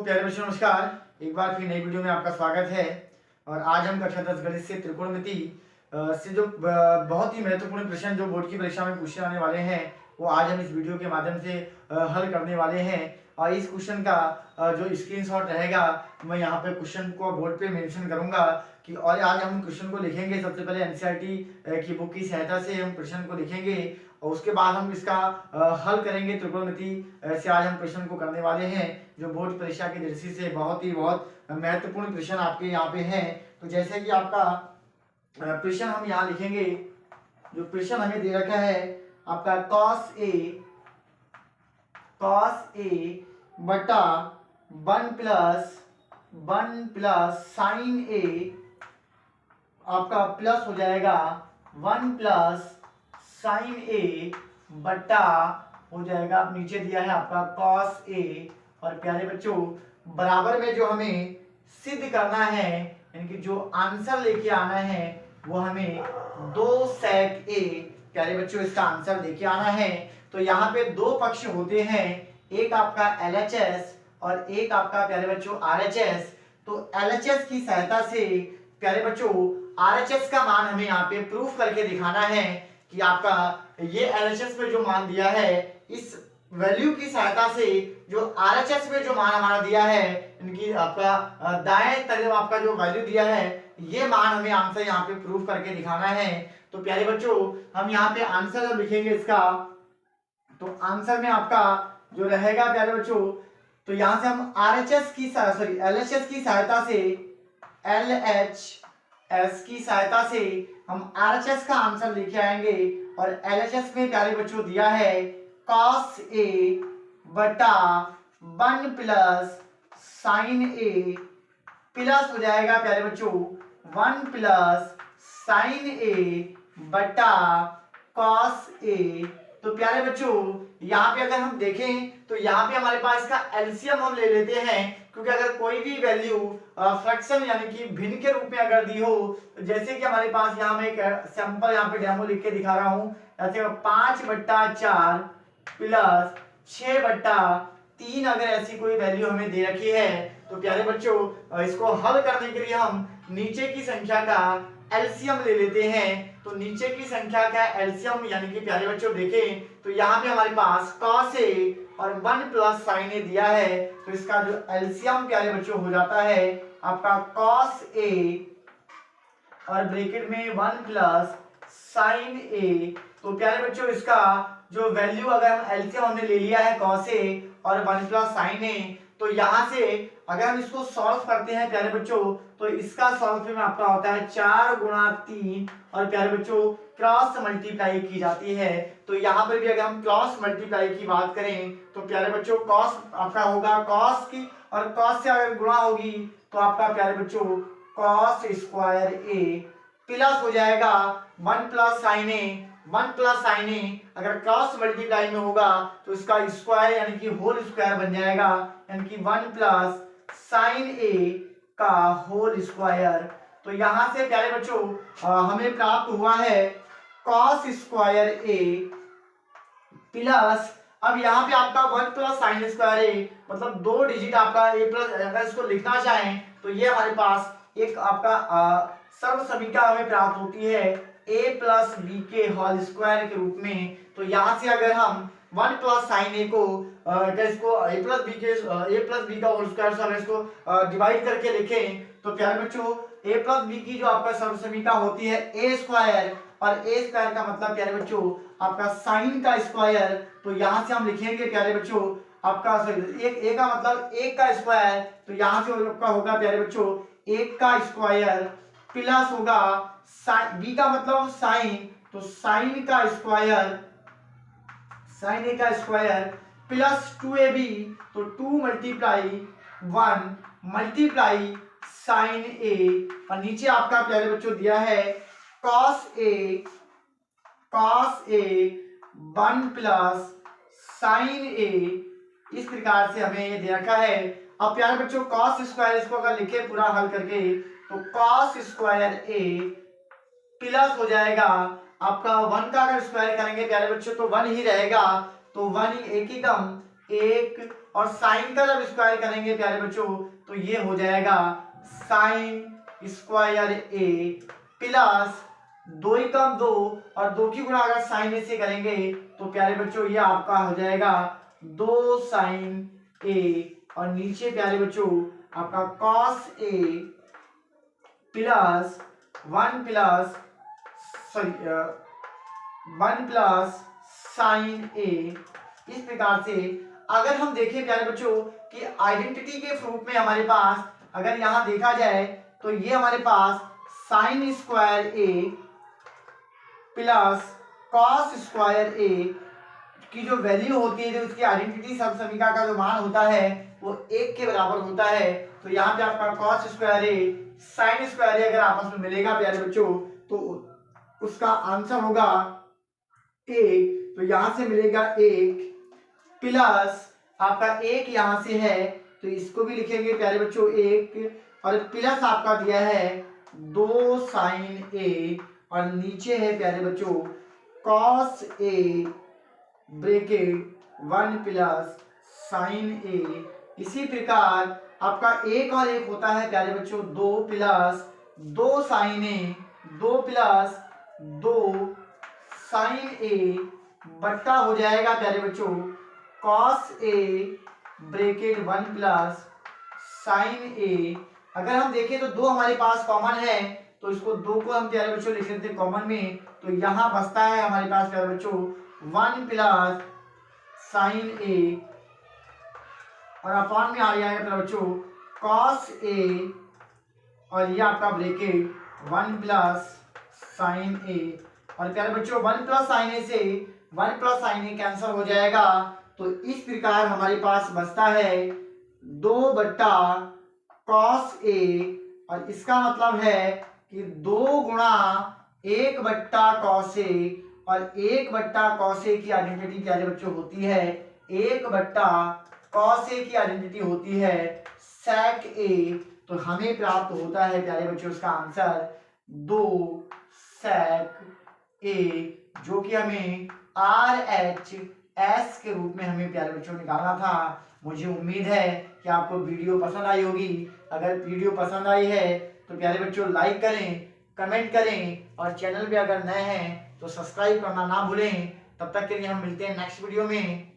तो प्यारे बच्चों नमस्कार। एक बार फिर नई वीडियो में आपका स्वागत है। और आज हम कक्षा 10 गणित से त्रिकोणमिति से जो बहुत ही महत्वपूर्ण प्रश्न जो बोर्ड की परीक्षा में पूछे आने वाले हैं वो आज हम इस वीडियो के माध्यम से हल करने वाले हैं। और इस क्वेश्चन का जो स्क्रीनशॉट रहेगा मैं यहाँ पे क्वेश्चन को बोर्ड पे मेंशन करूंगा कि और आज हम क्वेश्चन को लिखेंगे। सबसे पहले एनसीईआरटी की बुक की सहायता से हम प्रश्न को लिखेंगे और उसके बाद हम इसका हल करेंगे। त्रिकोणमिति से आज हम प्रश्न को करने वाले हैं जो बोर्ड परीक्षा की दृष्टि से बहुत महत्वपूर्ण प्रश्न आपके यहाँ पे हैं। तो जैसे कि आपका प्रश्न हम यहाँ लिखेंगे, जो प्रश्न हमें दे रखा है आपका cos a बटा 1 प्लस sin a आपका प्लस हो जाएगा 1 प्लस sin a बटा हो जाएगा, आप नीचे दिया है आपका cos a। और प्यारे बच्चों बराबर में जो हमें सिद्ध करना है यानी कि जो आंसर लेके आना है वो हमें 2 sec a, प्यारे बच्चों इसका आंसर लेके आना है। तो यहाँ पे दो पक्ष होते हैं, एक आपका LHS और एक आपका प्यारे बच्चों RHS। तो LHS की सहायता से प्यारे बच्चों RHS का मान हमें यहाँ पे प्रूफ करके दिखाना है कि आपका ये LHS में जो मान दिया है इस वैल्यू की सहायता से जो RHS में जो मान हमारा दिया है इनकी आपका दाएं तरफ आपका जो वैल्यू दिया है ये मान हमें आंसर यहाँ पे प्रूफ करके दिखाना है। तो प्यारे बच्चों हम यहाँ पे आंसर जब लिखेंगे इसका तो आंसर में आपका जो रहेगा प्यारे बच्चों, तो यहाँ से हम LHS की सहायता से LHS की सहायता से हम RHS का आंसर लेके आएंगे। और LHS में प्यारे बच्चों दिया है cos a बटा 1 प्लस sin a प्लस हो जाएगा प्यारे बच्चों 1 प्लस sin a बटा cos a। तो प्यारे बच्चों यहाँ पे अगर हम देखें तो यहाँ पे हमारे पास इसका एलसीएम हम ले लेते हैं, क्योंकि अगर कोई भी वैल्यू फ्रैक्शन यानी कि भिन्न के रूप में अगर दी हो, तो जैसे कि हमारे पास यहाँ मैं एक सैंपल यहाँ पे डेमो लिख के दिखा रहा हूँ, जैसे 5/4 प्लस 6/3 अगर ऐसी कोई वैल्यू हमें दे रखी है तो प्यारे बच्चों इसको हल करने के लिए हम नीचे की संख्या का एलसीएम ले लेते हैं। तो नीचे की संख्या का एलसीएम यानी कि प्यारे बच्चों देखें तो यहाँ पे हमारे पास cos a और 1 प्लस sin a दिया है, तो इसका जो एलसीएम प्यारे बच्चों हो जाता है आपका cos a और ब्रैकेट में 1 प्लस sin a। तो प्यारे बच्चों इसका जो वैल्यू अगर हम एलसीएम हमने ले लिया है cos a और 1 प्लस sin a, तो यहाँ से अगर हम इसको सॉल्व करते हैं प्यारे बच्चों तो इसका सॉल्व में आपका होता है 4 गुणा 3 और प्यारे बच्चों क्रॉस मल्टीप्लाई की जाती है। तो यहाँ पर भी अगर हम क्रॉस मल्टीप्लाई की बात करें तो प्यारे बच्चों कॉस आपका होगा कॉस की और कॉस से अगर गुणा होगी तो आपका प्यारे बच्चों कॉस स्क्वायर a प्लस हो जाएगा 1 plus sin a। 1 plus sin a अगर क्रॉस मल्टीप्लाई में होगा तो इसका स्क्वायर यानी कि होल स्क्वायर बन जाएगा, यानी कि 1 प्लस sin a का होल स्क्वायर। तो यहाँ से प्यारे बच्चों हमें प्राप्त हुआ है cos स्क्वायर a प्लस, अब यहाँ पे आपका 1 प्लस sin स्क्वायर a मतलब 2 डिजिट आपका a प्लस, अगर इसको लिखना चाहें तो ये हमारे पास एक आपका सर्व समीकरण हमें प्राप्त होती है a प्लस b के होल स्क्वायर के रूप में। तो यहाँ से अगर हम 1 प्लस sin a को इसको a प्लस b का होल स्क्वायर से अगर इसको डिवाइड करके लिखें तो प्यारे बच्चों a प्लस b की जो आपका सर्व समीकरण होती है a स्क्वायर, और a स्क्वायर का मतलब प्यारे बच्चों आपका साइन का स्क्वायर। तो यहाँ से हम लिखेंगे प्यारे बच्चों आपका एक का मतलब 1 का स्क्वायर, तो यहाँ से आपका होगा प्यारे बच्चों 1 का स्क्वायर प्लस होगा b का मतलब साइन, तो साइन का स्क्वायर साइन a का स्क्वायर प्लस 2ab, तो 2 मल्टीप्लाई 1 मल्टीप्लाई साइन a, और नीचे आपका प्यारे बच्चों दिया है cos a 1 plus sin a। इस प्रकार से हमें ये दे रखा है। अब प्यारे बच्चों cos स्क्वायर इसको अगर लिखे पूरा हल करके तो cos स्क्वायर a प्लस हो जाएगा आपका 1 का अगर स्क्वायर करेंगे प्यारे बच्चों तो 1 ही रहेगा, तो 1 एक ही कम 1 और साइन का जब स्क्वायर करेंगे प्यारे बच्चों तो ये हो जाएगा साइन स्क्वायर ए प्लस 2 × 2 और 2 की गुणा अगर साइन ए से करेंगे तो प्यारे बच्चों ये आपका हो जाएगा 2 साइन ए और नीचे प्यारे बच्चों आपका cos A plus 1 plus sign ए। इस प्रकार से अगर हम देखें प्यारे बच्चों कि आइडेंटिटी के प्रूफ में हमारे पास अगर यहां देखा जाए तो ये हमारे पास साइन स्क्वायर ए प्लस कॉस स्क्वायर ए की जो वैल्यू होती है, जो उसकी आइडेंटिटी सब समीकरण का जो मान होता है वो 1 के बराबर होता है। तो यहाँ पे आपका कॉस स्क्वायर ए साइन स्क्वायर ए अगर आपस में मिलेगा प्यारे बच्चों तो उसका आंसर होगा 1। तो यहाँ से मिलेगा 1 प्लस आपका 1 यहाँ से है तो इसको भी लिखेंगे प्यारे बच्चों 1 और प्लस आपका दिया है 2 साइन ए और नीचे है प्यारे बच्चों cos A bracket 1 plus sign ए। इसी प्रकार आपका 1 और 1 होता है प्यारे बच्चों 2 प्लस 2 साइन ए 2 प्लस 2 साइन ए बट्टा हो जाएगा प्यारे बच्चों cos A bracket 1 plus sign ए। अगर हम देखें तो 2 हमारे पास कॉमन है तो इसको 2 को हम प्यारे बच्चों लिख लेते हैं कॉमन में। तो यहाँ बचता है हमारे पास प्यारे बच्चों 1 प्लस साइन ए और अपॉन में आ जाएगा प्यारे बच्चों कॉस ए और ये आपका ब्रैकेट 1 प्लस साइन ए। और प्यारे बच्चों 1 प्लस साइन ए से 1 प्लस साइन ए कैंसिल हो जाएगा। तो इस प्रकार हमारे पास बचता है 2 बट्टा कॉस ए और इसका मतलब है कि 2 गुणा 1 बट्टा कॉस ए और 1 बट्टा कॉस ए की आइडेंटिटी प्यारे बच्चों होती है 1 बट्टा कॉस ए की आइडेंटिटी होती है सेक ए। तो हमें प्राप्त होता है प्यारे बच्चों उसका आंसर 2 सेक ए जो कि हमें RHS के रूप में हमें प्यारे बच्चों निकालना था। मुझे उम्मीद है कि आपको वीडियो पसंद आई होगी। अगर वीडियो पसंद आई है तो प्यारे बच्चों लाइक करें, कमेंट करें और चैनल पे अगर नए हैं तो सब्सक्राइब करना ना भूलें। तब तक के लिए हम मिलते हैं नेक्स्ट वीडियो में।